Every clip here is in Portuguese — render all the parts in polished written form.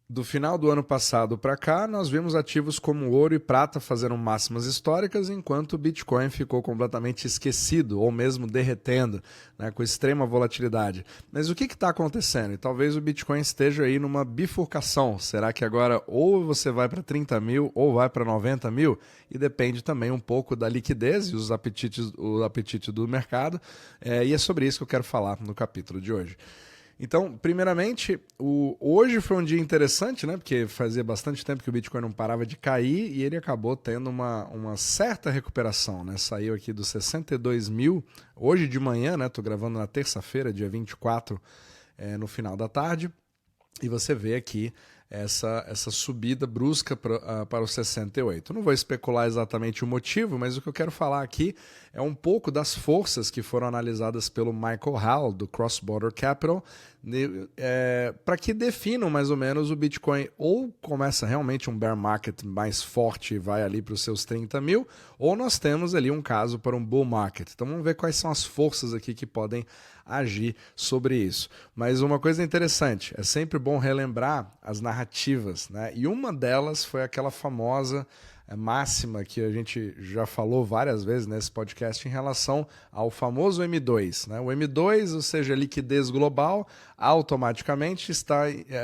Do final do ano passado para cá, nós vimos ativos como ouro e prata fazendo máximas históricas, enquanto o Bitcoin ficou completamente esquecido ou mesmo derretendo, né, com extrema volatilidade. Mas o que está acontecendo? E talvez o Bitcoin esteja aí numa bifurcação. Será que agora ou você vai para 30 mil ou vai para 90 mil? E depende também um pouco da liquidez e os apetites, o apetite do mercado. E é sobre isso que eu quero falar no capítulo de hoje. Então, primeiramente, hoje foi um dia interessante, né? Porque fazia bastante tempo que o Bitcoin não parava de cair e ele acabou tendo uma certa recuperação, né? Saiu aqui dos 62 mil hoje de manhã, né? Tô gravando na terça-feira, dia 24, no final da tarde. E você vê aqui essa subida brusca para os 68. Não vou especular exatamente o motivo, mas o que eu quero falar aqui é um pouco das forças que foram analisadas pelo Michael Howell, do Cross Border Capital, para que definam mais ou menos o Bitcoin ou começa realmente um bear market mais forte e vai ali para os seus 30 mil, ou nós temos ali um caso para um bull market. Então vamos ver quais são as forças aqui que podem agir sobre isso. Mas uma coisa interessante, é sempre bom relembrar as narrativas, né? E uma delas foi aquela famosa máxima que a gente já falou várias vezes nesse podcast em relação ao famoso M2. Né? O M2, ou seja, liquidez global, automaticamente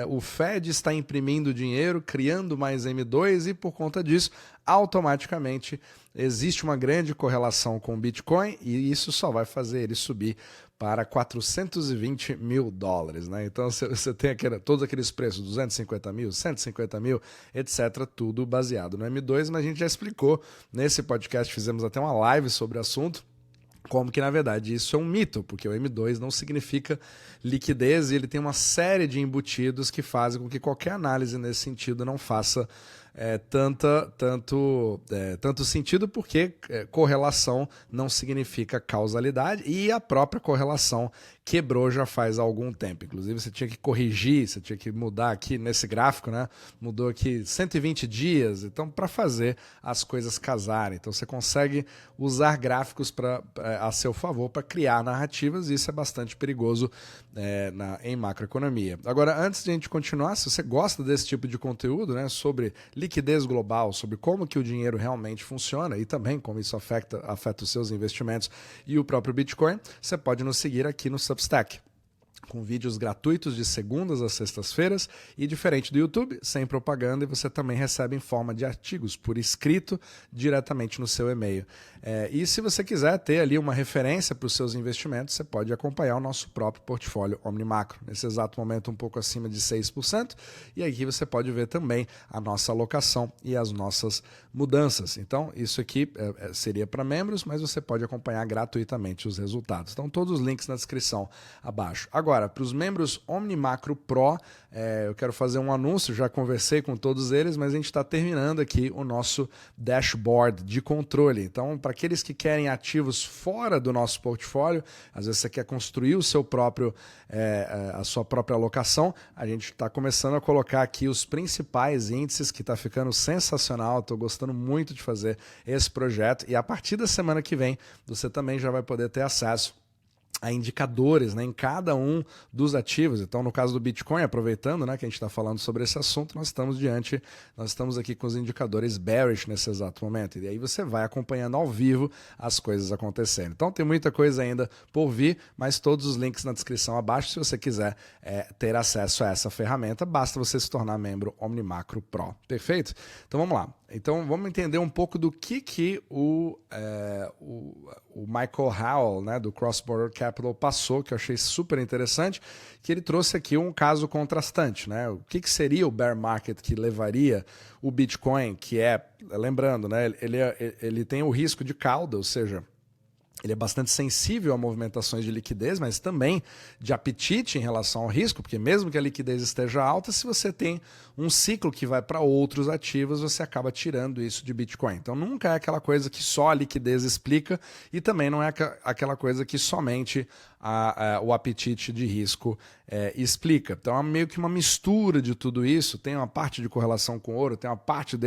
o Fed está imprimindo dinheiro, criando mais M2 e por conta disso, automaticamente existe uma grande correlação com o Bitcoin e isso só vai fazer ele subir para 420 mil dólares. Né? Então você tem todos aqueles preços, 250 mil, 150 mil, etc., tudo baseado no M2, mas a gente já explicou nesse podcast, fizemos até uma live sobre o assunto, como que na verdade isso é um mito, porque o M2 não significa liquidez e ele tem uma série de embutidos que fazem com que qualquer análise nesse sentido não faça tanto sentido, porque correlação não significa causalidade e a própria correlação quebrou já faz algum tempo. Inclusive você tinha que corrigir, você tinha que mudar aqui nesse gráfico, né? Mudou aqui 120 dias, então para fazer as coisas casarem. Então você consegue usar gráficos a seu favor para criar narrativas e isso é bastante perigoso em macroeconomia. Agora, antes de a gente continuar, se você gosta desse tipo de conteúdo, né, sobre liquidez global, sobre como que o dinheiro realmente funciona e também como isso afeta os seus investimentos e o próprio Bitcoin, você pode nos seguir aqui no Substack, com vídeos gratuitos de segundas a sextas-feiras e diferente do YouTube, sem propaganda, e você também recebe em forma de artigos por escrito diretamente no seu e-mail. E se você quiser ter ali uma referência para os seus investimentos, você pode acompanhar o nosso próprio portfólio OmniMacro, nesse exato momento um pouco acima de 6%, e aqui você pode ver também a nossa alocação e as nossas mudanças. Então, isso aqui seria para membros, mas você pode acompanhar gratuitamente os resultados. Então, todos os links na descrição abaixo. Agora, para os membros OmniMacro Pro, eu quero fazer um anúncio, já conversei com todos eles, mas a gente está terminando aqui o nosso dashboard de controle. Então, para aqueles que querem ativos fora do nosso portfólio, às vezes você quer construir o seu próprio, a sua própria alocação, a gente está começando a colocar aqui os principais índices, que está ficando sensacional, estou gostando muito de fazer esse projeto, e a partir da semana que vem, você também já vai poder ter acesso a indicadores, né, em cada um dos ativos. Então, no caso do Bitcoin, aproveitando, né, que a gente está falando sobre esse assunto, nós estamos aqui com os indicadores bearish nesse exato momento. E aí você vai acompanhando ao vivo as coisas acontecendo. Então, tem muita coisa ainda por vir, mas todos os links na descrição abaixo, se você quiser ter acesso a essa ferramenta, basta você se tornar membro OmniMacro Pro. Perfeito? Então, vamos lá. Então, vamos entender um pouco do que o Michael Howell, né, do Cross Border Capital, passou, que eu achei super interessante, que ele trouxe aqui um caso contrastante. Né? O que seria o bear market que levaria o Bitcoin, que lembrando, né, ele tem o risco de cauda, ou seja, ele é bastante sensível a movimentações de liquidez, mas também de apetite em relação ao risco, porque mesmo que a liquidez esteja alta, se você tem um ciclo que vai para outros ativos, você acaba tirando isso de Bitcoin. Então nunca é aquela coisa que só a liquidez explica e também não é aquela coisa que somente o apetite de risco explica. Então é meio que uma mistura de tudo isso, tem uma parte de correlação com ouro, tem uma parte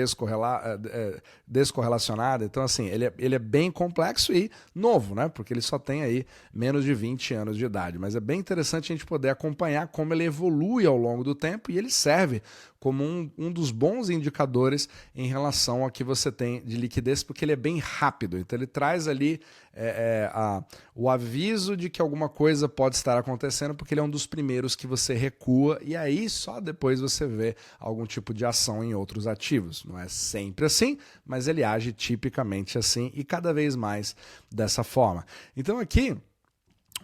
descorrelacionada, então assim, ele é bem complexo e novo, né? Porque ele só tem aí menos de 20 anos de idade, mas é bem interessante a gente poder acompanhar como ele evolui ao longo do tempo e ele serve como um dos bons indicadores em relação ao que você tem de liquidez, porque ele é bem rápido, então ele traz ali o aviso de que alguma coisa pode estar acontecendo, porque ele é um dos primeiros que você recua e aí só depois você vê algum tipo de ação em outros ativos. Não é sempre assim, mas ele age tipicamente assim e cada vez mais dessa forma. Então aqui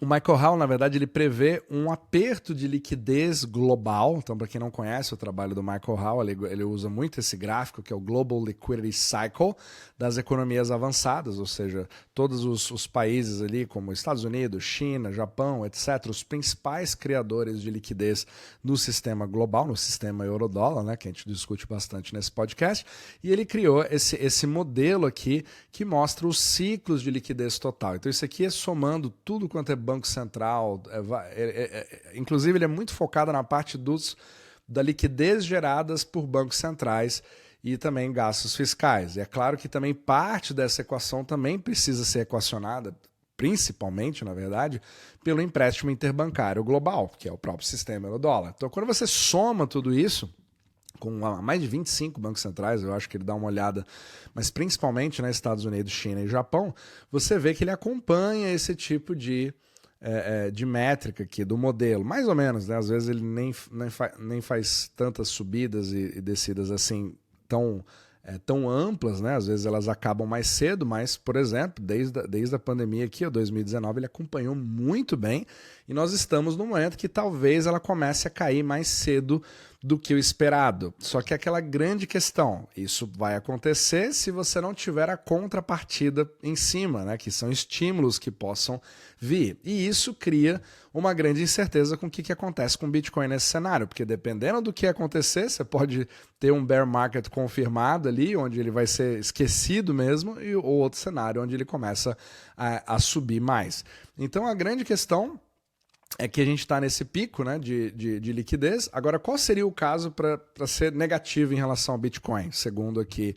o Michael Howell, na verdade, ele prevê um aperto de liquidez global. Então, para quem não conhece o trabalho do Michael Howell, ele usa muito esse gráfico, que é o Global Liquidity Cycle das economias avançadas, ou seja, todos os países ali, como Estados Unidos, China, Japão, etc., os principais criadores de liquidez no sistema global, no sistema euro-dólar, né, que a gente discute bastante nesse podcast, e ele criou esse modelo aqui que mostra os ciclos de liquidez total. Então, isso aqui é somando tudo quanto é Banco Central, inclusive ele é muito focado na parte da liquidez geradas por bancos centrais e também gastos fiscais. E é claro que também parte dessa equação também precisa ser equacionada, principalmente, na verdade, pelo empréstimo interbancário global, que é o próprio sistema euro-dólar. Então, quando você soma tudo isso, com mais de 25 bancos centrais, eu acho que ele dá uma olhada, mas principalmente nos Estados Unidos, China e Japão, você vê que ele acompanha esse tipo de métrica aqui do modelo, mais ou menos, né? Às vezes ele nem faz tantas subidas e descidas assim tão amplas, né? Às vezes elas acabam mais cedo, mas, por exemplo, desde a pandemia aqui, 2019, ele acompanhou muito bem e nós estamos num momento que talvez ela comece a cair mais cedo do que o esperado. Só que aquela grande questão, isso vai acontecer se você não tiver a contrapartida em cima, né? Que são estímulos que possam vir. E isso cria uma grande incerteza com o que acontece com o Bitcoin nesse cenário, porque dependendo do que acontecer, você pode ter um bear market confirmado ali, onde ele vai ser esquecido mesmo, ou outro cenário onde ele começa a subir mais. Então a grande questão é que a gente está nesse pico, né, de liquidez. Agora, qual seria o caso para ser negativo em relação ao Bitcoin, segundo aqui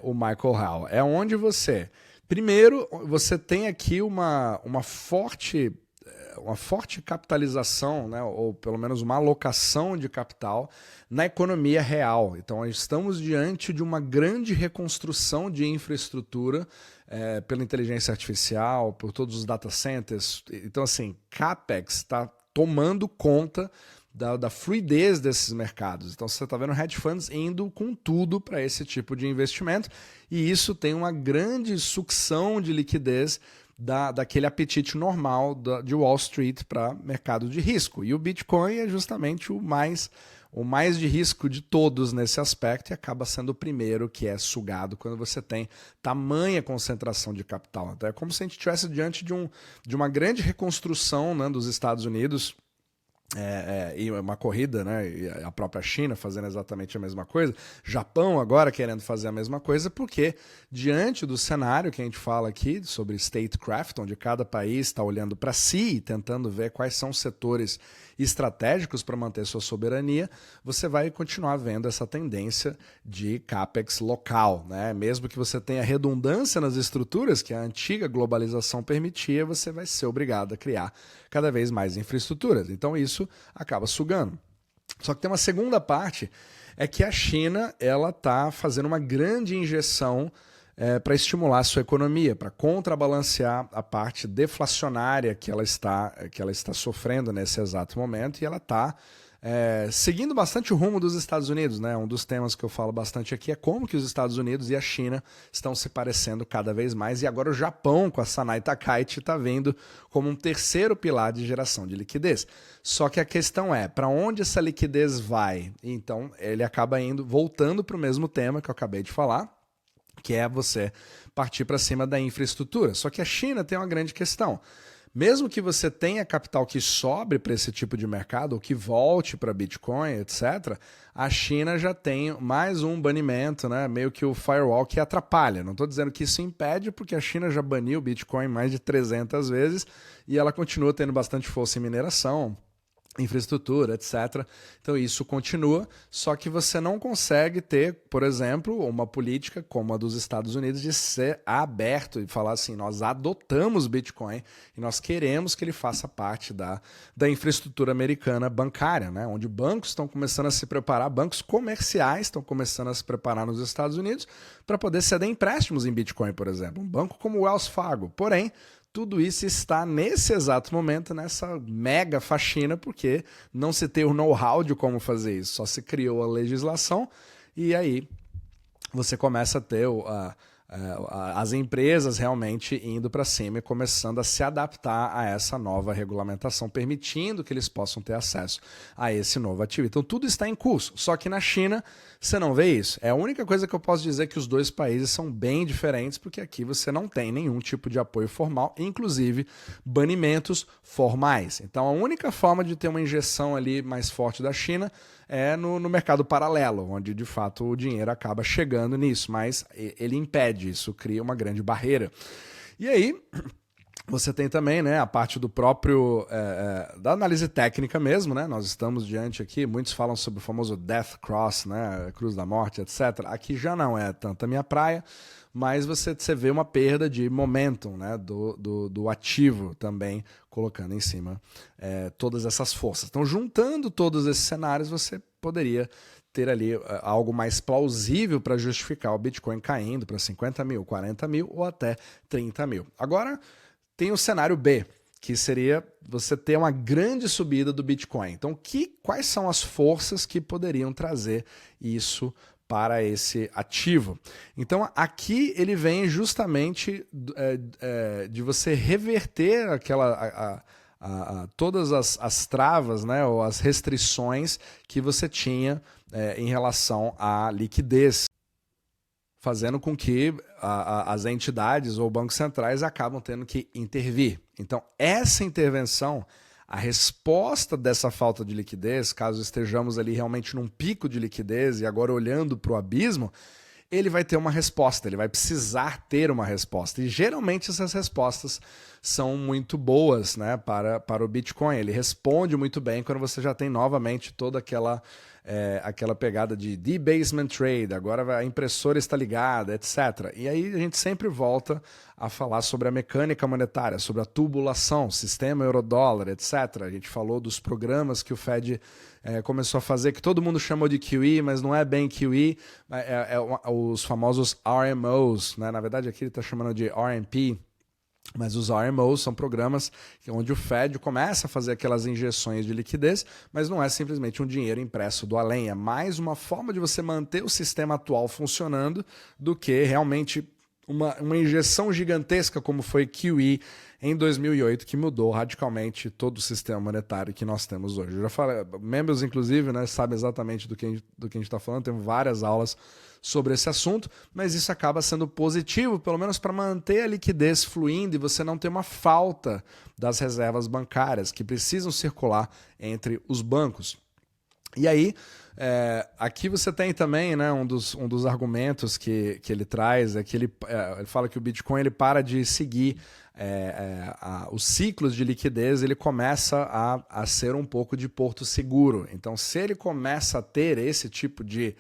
o Michael Howell? É onde primeiro, você tem aqui uma forte capitalização, né, ou pelo menos uma alocação de capital na economia real. Então, estamos diante de uma grande reconstrução de infraestrutura pela inteligência artificial, por todos os data centers. Então, assim, CAPEX está tomando conta da fluidez desses mercados. Então, você está vendo hedge funds indo com tudo para esse tipo de investimento e isso tem uma grande sucção de liquidez daquele apetite normal de Wall Street para mercado de risco. E o Bitcoin é justamente o mais de risco de todos nesse aspecto e acaba sendo o primeiro que é sugado quando você tem tamanha concentração de capital. Então é como se a gente estivesse diante de uma grande reconstrução, né, dos Estados Unidos, e uma corrida, né? E a própria China fazendo exatamente a mesma coisa, Japão agora querendo fazer a mesma coisa, porque diante do cenário que a gente fala aqui sobre statecraft, onde cada país está olhando para si e tentando ver quais são os setores estratégicos para manter sua soberania, você vai continuar vendo essa tendência de capex local, né? Mesmo que você tenha redundância nas estruturas que a antiga globalização permitia, você vai ser obrigado a criar cada vez mais infraestruturas. Então isso acaba sugando. Só que tem uma segunda parte, é que a China ela está fazendo uma grande injeção para estimular a sua economia, para contrabalancear a parte deflacionária que ela está sofrendo nesse exato momento, e ela está seguindo bastante o rumo dos Estados Unidos, né? Um dos temas que eu falo bastante aqui é como que os Estados Unidos e a China estão se parecendo cada vez mais, e agora o Japão, com a Sanai Takaichi, está vindo como um terceiro pilar de geração de liquidez. Só que a questão é, para onde essa liquidez vai? Então, ele acaba voltando para o mesmo tema que eu acabei de falar, que é você partir para cima da infraestrutura. Só que a China tem uma grande questão. mesmo que você tenha capital que sobre para esse tipo de mercado, ou que volte para Bitcoin, etc., a China já tem mais um banimento, né? Meio que o firewall que atrapalha. Não estou dizendo que isso impede, porque a China já baniu o Bitcoin mais de 300 vezes e ela continua tendo bastante força em mineração, infraestrutura, etc. Então isso continua, só que você não consegue ter, por exemplo, uma política como a dos Estados Unidos de ser aberto e falar assim, nós adotamos Bitcoin e nós queremos que ele faça parte da infraestrutura americana bancária, né? Onde bancos estão começando a se preparar, bancos comerciais estão começando a se preparar nos Estados Unidos para poder ceder empréstimos em Bitcoin, por exemplo. Um banco como o Wells Fargo. Porém, tudo isso está nesse exato momento nessa mega faxina, porque não se tem o know-how de como fazer isso, só se criou a legislação e aí você começa a ter as empresas realmente indo para cima e começando a se adaptar a essa nova regulamentação, permitindo que eles possam ter acesso a esse novo ativo. Então tudo está em curso, só que na China você não vê isso. É a única coisa que eu posso dizer que os dois países são bem diferentes, porque aqui você não tem nenhum tipo de apoio formal, inclusive banimentos formais. Então a única forma de ter uma injeção ali mais forte da China é no mercado paralelo, onde de fato o dinheiro acaba chegando nisso, mas ele impede, isso cria uma grande barreira. E aí você tem também, né, a parte do próprio, da análise técnica mesmo, né? Nós estamos diante aqui, muitos falam sobre o famoso Death Cross, né, Cruz da Morte, etc. Aqui já não é tanta minha praia, mas você vê uma perda de momentum, né, do ativo também, colocando em cima todas essas forças. Então, juntando todos esses cenários, você poderia ter ali algo mais plausível para justificar o Bitcoin caindo para 50 mil, 40 mil ou até 30 mil. Agora, tem o cenário B, que seria você ter uma grande subida do Bitcoin. Então, quais são as forças que poderiam trazer isso para esse ativo? Então, aqui ele vem justamente de você reverter todas as travas, né, ou as restrições que você tinha em relação à liquidez, fazendo com que as entidades ou bancos centrais acabam tendo que intervir. Então, essa intervenção, a resposta dessa falta de liquidez, caso estejamos ali realmente num pico de liquidez e agora olhando para o abismo, ele vai ter uma resposta, ele vai precisar ter uma resposta. E geralmente essas respostas são muito boas, né, para o Bitcoin. Ele responde muito bem quando você já tem novamente toda aquela pegada de debasement trade, agora a impressora está ligada, etc. E aí a gente sempre volta a falar sobre a mecânica monetária, sobre a tubulação, sistema euro-dólar, etc. A gente falou dos programas que o Fed começou a fazer, que todo mundo chamou de QE, mas não é bem QE, os famosos RMOs, né? Na verdade aqui ele está chamando de RMP, mas os RMOs são programas onde o Fed começa a fazer aquelas injeções de liquidez, mas não é simplesmente um dinheiro impresso do além, é mais uma forma de você manter o sistema atual funcionando do que realmente uma injeção gigantesca como foi QE em 2008, que mudou radicalmente todo o sistema monetário que nós temos hoje. Eu já falei, membros inclusive, né, sabem exatamente do que a gente está falando, temos várias aulas sobre esse assunto, mas isso acaba sendo positivo, pelo menos para manter a liquidez fluindo e você não ter uma falta das reservas bancárias que precisam circular entre os bancos. E aí, aqui você tem também, né, um dos argumentos que ele traz, é que ele fala que o Bitcoin ele para de seguir os ciclos de liquidez, ele começa a ser um pouco de porto seguro. Então, se ele começa a ter esse tipo de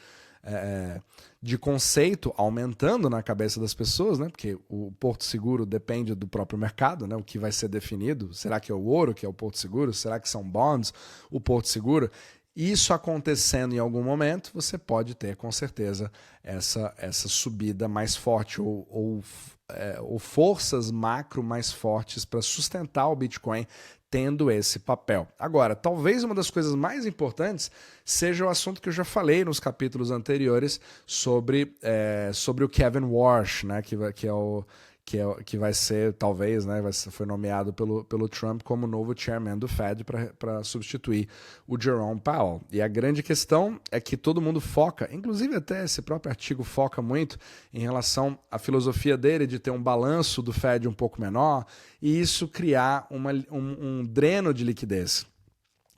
conceito aumentando na cabeça das pessoas, né? Porque o porto seguro depende do próprio mercado, né? O que vai ser definido, será que é o ouro que é o porto seguro? Será que são bonds o porto seguro? Isso acontecendo em algum momento, você pode ter com certeza essa subida mais forte ou forças macro mais fortes para sustentar o Bitcoin tendo esse papel. Agora, talvez uma das coisas mais importantes seja o assunto que eu já falei nos capítulos anteriores sobre o Kevin Warsh, né, que que vai ser, talvez, né, foi nomeado pelo Trump como novo chairman do Fed para substituir o Jerome Powell. E a grande questão é que todo mundo foca, inclusive até esse próprio artigo foca muito em relação à filosofia dele de ter um balanço do Fed um pouco menor e isso criar um dreno de liquidez.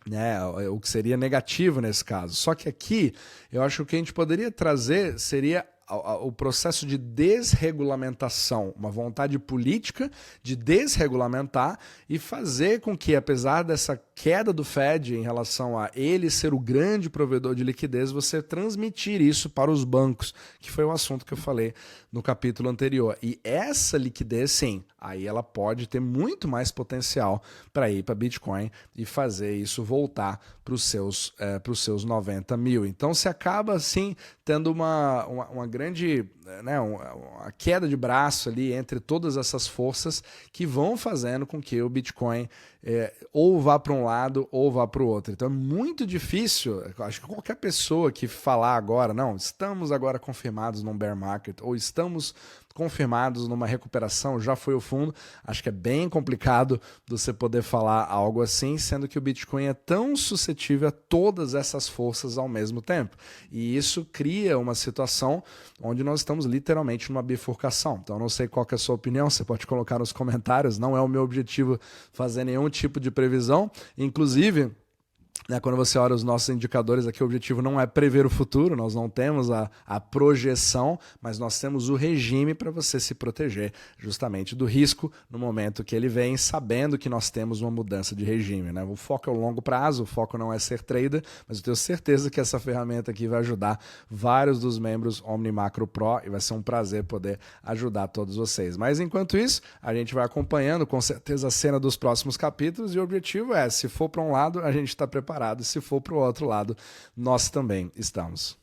Né, o que seria negativo nesse caso. Só que aqui, eu acho que o que a gente poderia trazer seria o processo de desregulamentação, uma vontade política de desregulamentar e fazer com que, apesar dessa queda do Fed em relação a ele ser o grande provedor de liquidez, você transmitir isso para os bancos, que foi o assunto que eu falei no capítulo anterior. E essa liquidez, sim, aí ela pode ter muito mais potencial para ir para Bitcoin e fazer isso voltar para os seus 90 mil. Então você acaba, assim, tendo uma grande, né, uma queda de braço ali entre todas essas forças que vão fazendo com que o Bitcoin ou vá para um lado ou vá para o outro. Então é muito difícil, acho que qualquer pessoa que falar agora, não, estamos agora confirmados num bear market ou estamos confirmados numa recuperação, já foi o fundo, acho que é bem complicado você poder falar algo assim, sendo que o Bitcoin é tão suscetível a todas essas forças ao mesmo tempo. E isso cria uma situação onde nós estamos literalmente numa bifurcação. Então, não sei qual que é a sua opinião, você pode colocar nos comentários, não é o meu objetivo fazer nenhum tipo de previsão, inclusive, quando você olha os nossos indicadores aqui, o objetivo não é prever o futuro, nós não temos a projeção, mas nós temos o regime para você se proteger justamente do risco no momento que ele vem, sabendo que nós temos uma mudança de regime. Né? O foco é o longo prazo, o foco não é ser trader, mas eu tenho certeza que essa ferramenta aqui vai ajudar vários dos membros Omni Macro Pro e vai ser um prazer poder ajudar todos vocês. Mas enquanto isso, a gente vai acompanhando com certeza a cena dos próximos capítulos e o objetivo é, se for para um lado, a gente está preparado, e se for para o outro lado, nós também estamos.